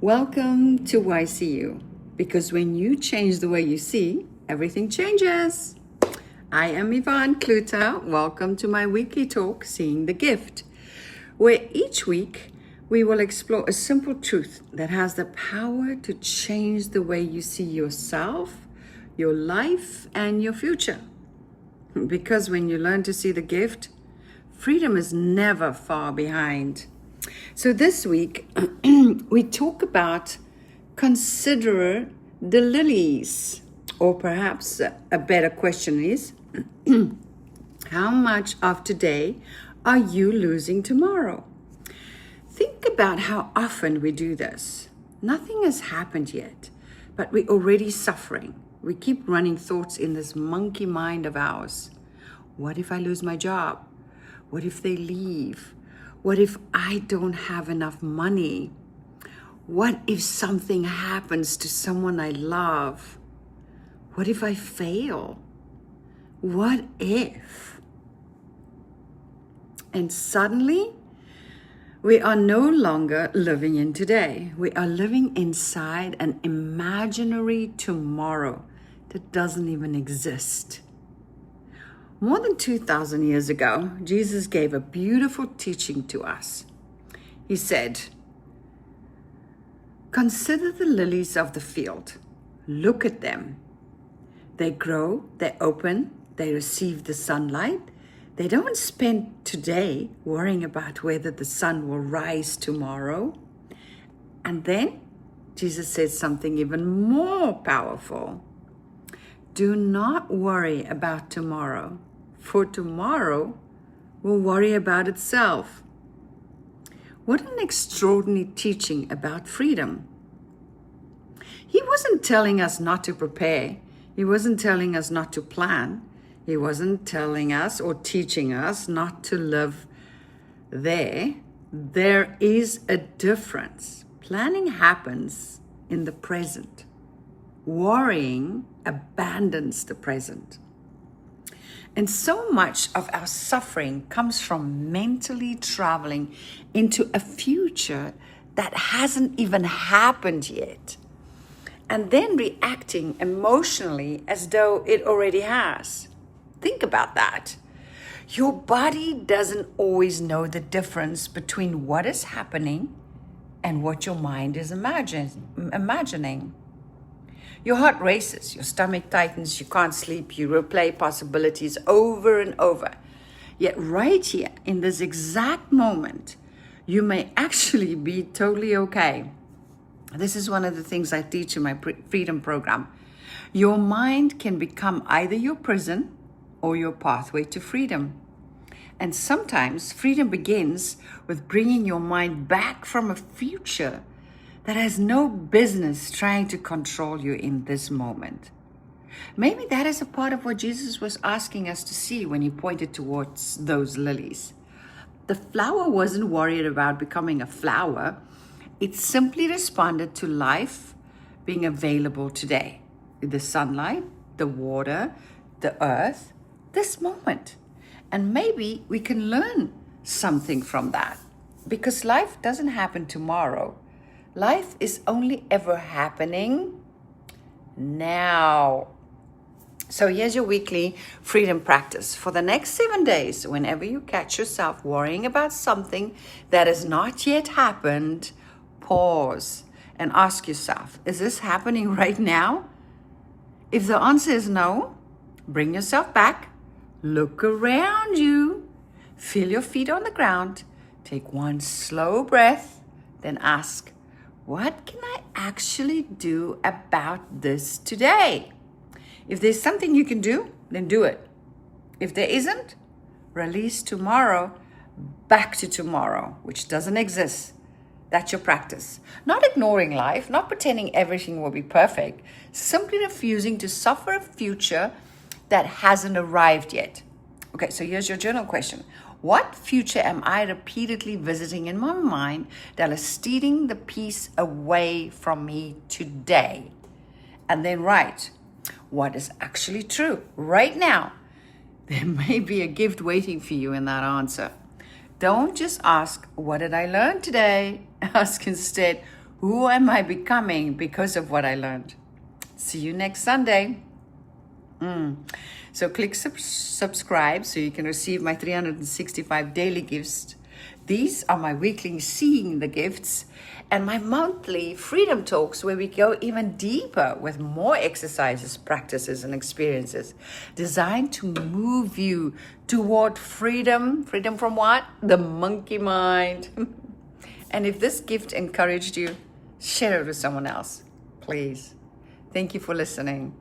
Welcome to YseeU, because when you change the way you see, everything changes. I am Yvonne Cloete. Welcome to my weekly talk, Seeing the Gift, where each week we will explore a simple truth that has the power to change the way you see yourself, your life, and your future. Because when you learn to see the gift, freedom is never far behind. So this week, we talk about consider the lilies, or perhaps a better question is, how much of today are you losing tomorrow? Think about how often we do this. Nothing has happened yet, but we're already suffering. We keep running thoughts in this monkey mind of ours. What if I lose my job? What if they leave? What if I don't have enough money? What if something happens to someone I love? What if I fail? What if? And suddenly, we are no longer living in today. We are living inside an imaginary tomorrow that doesn't even exist. More than 2,000 years ago, Jesus gave a beautiful teaching to us. He said, "Consider the lilies of the field. Look at them. They grow, they open, they receive the sunlight. They don't spend today worrying about whether the sun will rise tomorrow." And then Jesus said something even more powerful. "Do not worry about tomorrow, for tomorrow will worry about itself." What an extraordinary teaching about freedom. He wasn't telling us not to prepare. He wasn't telling us not to plan. He wasn't telling us or teaching us not to live there. There is a difference. Planning happens in the present. Worrying abandons the present. And so much of our suffering comes from mentally traveling into a future that hasn't even happened yet, and then reacting emotionally as though it already has. Think about that. Your body doesn't always know the difference between what is happening and what your mind is imagining. Your heart races, your stomach tightens, you can't sleep, you replay possibilities over and over. Yet right here, in this exact moment, you may actually be totally okay. This is one of the things I teach in my freedom program. Your mind can become either your prison or your pathway to freedom. And sometimes freedom begins with bringing your mind back from a future that has no business trying to control you in this moment. Maybe that is a part of what Jesus was asking us to see when he pointed towards those lilies. The flower wasn't worried about becoming a flower. It simply responded to life being available today. The sunlight, the water, the earth, this moment. And maybe we can learn something from that, because life doesn't happen tomorrow. Life is only ever happening now. So here's your weekly freedom practice. For the next 7 days, whenever you catch yourself worrying about something that has not yet happened, pause and ask yourself, is this happening right now? If the answer is no, bring yourself back, look around you, feel your feet on the ground, take one slow breath, then ask, what can I actually do about this today? If there's something you can do, then do it. If there isn't, release tomorrow back to tomorrow, which doesn't exist. That's your practice. Not ignoring life, not pretending everything will be perfect, simply refusing to suffer a future that hasn't arrived yet. Okay, so here's your journal question. What future am I repeatedly visiting in my mind that is stealing the peace away from me today? And then write what is actually true right now. There may be a gift waiting for you in that answer. Don't just ask, what did I learn today? Ask instead, Who am I becoming because of what I learned? See you next Sunday. So click subscribe so you can receive my 365 daily gifts. These are my weekly Seeing the Gifts and my monthly Freedom Talks, where we go even deeper with more exercises, practices, and experiences designed to move you toward freedom. Freedom from what? The monkey mind. And if this gift encouraged you, share it with someone else, please. Thank you for listening.